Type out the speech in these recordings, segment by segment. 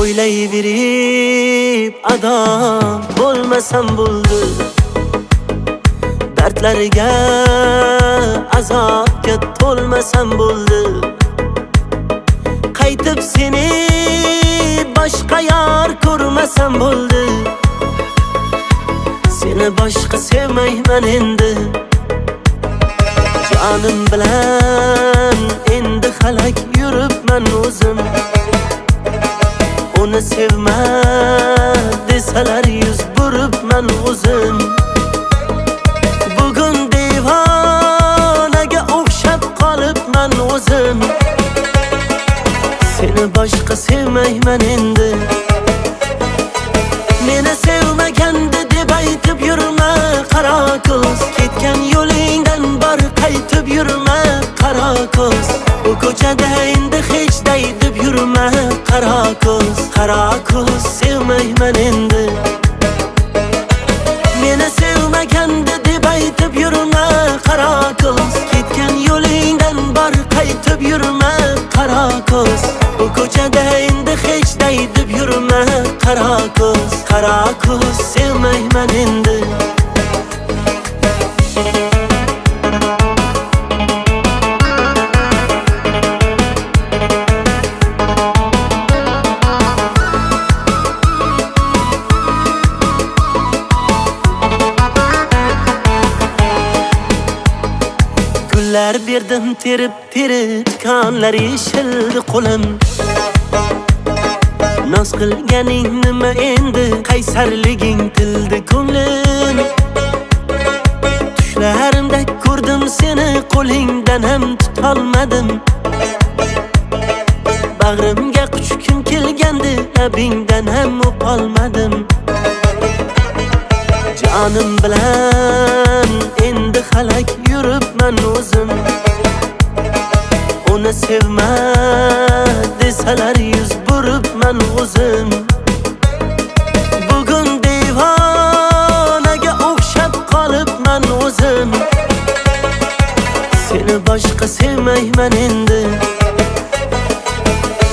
O'ylayverib adam bo'lmasam bo'ldi, dardlarga azobga to'lmasam bo'ldi. Qaytib seni boshqa yor ko'rmasam bo'ldi. Seni boshqa sevmayman endi. Jonim bilan endi xalak yuribman o'zim. Uni sevma desalar yuz buribman o'zim. Bugun devonaga o'xshab qolibman o'zim. Seni boshqa sevmayman endi. Meni sevmaganda deb aytib yurma qaro ko'z. Ketgan yo'lingdan bor qaytib yurma qaro ko'z. Bu ko'chada endi hech day deb yurma qaro ko'z. Qaro ko'z sevmayman endi. Meni sevmaganda deb aytib yurma qaro ko'z. Ketgan yo'lingdan bor qaytib yurma qaro ko'z. Bu ko'chada endi hech day deb yurma qaro ko'z. Qaro ko'z sevmayman endi. Gullar berdim terib konlar yeshildi qo'lim. Noz qilganing nima endi, qaysarliging tildi ko'nglim. Tushlarimda ko'rdim seni, qo'lingdan ham tutolmadim. Bag'rimga quchgim kelgandi, labingdan ham o'polmadim. Jonim bilan endi xalak yuribman o'zim. Uni sevma desalar yuz buribman o'zim. Bugun devonaga o'xshab qolibman o'zim. Seni boshqa sevmayman endi.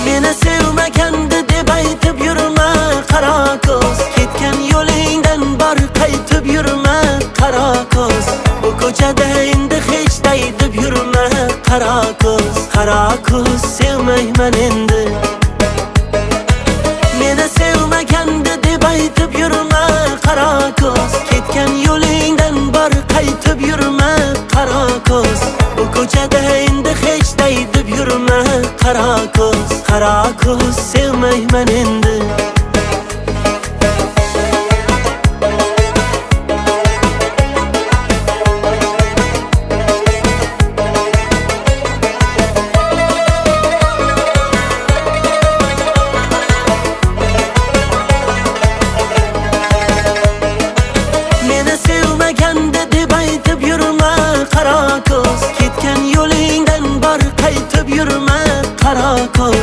Meni sevmaganda deb aytib yurma qaro ko'z. Ketgan yo'lingdan bor qaytib yurma qaro ko'z. Bu ko'chada endi hech day deb yurma qaro ko'z. Qaro ko'z sevmayman endi. Meni sevmaganda deb aytib yurma qaro ko'z. Ketgan yo'lingdan bor qaytib yurma qaro ko'z. Bu ko'chada endi hech day deb yurma qaro ko'z. Qaro ko'z sevmayman endi. Qaro ko'z. Ketgan yo'lingdan bor qaytib yurma qaro ko'z.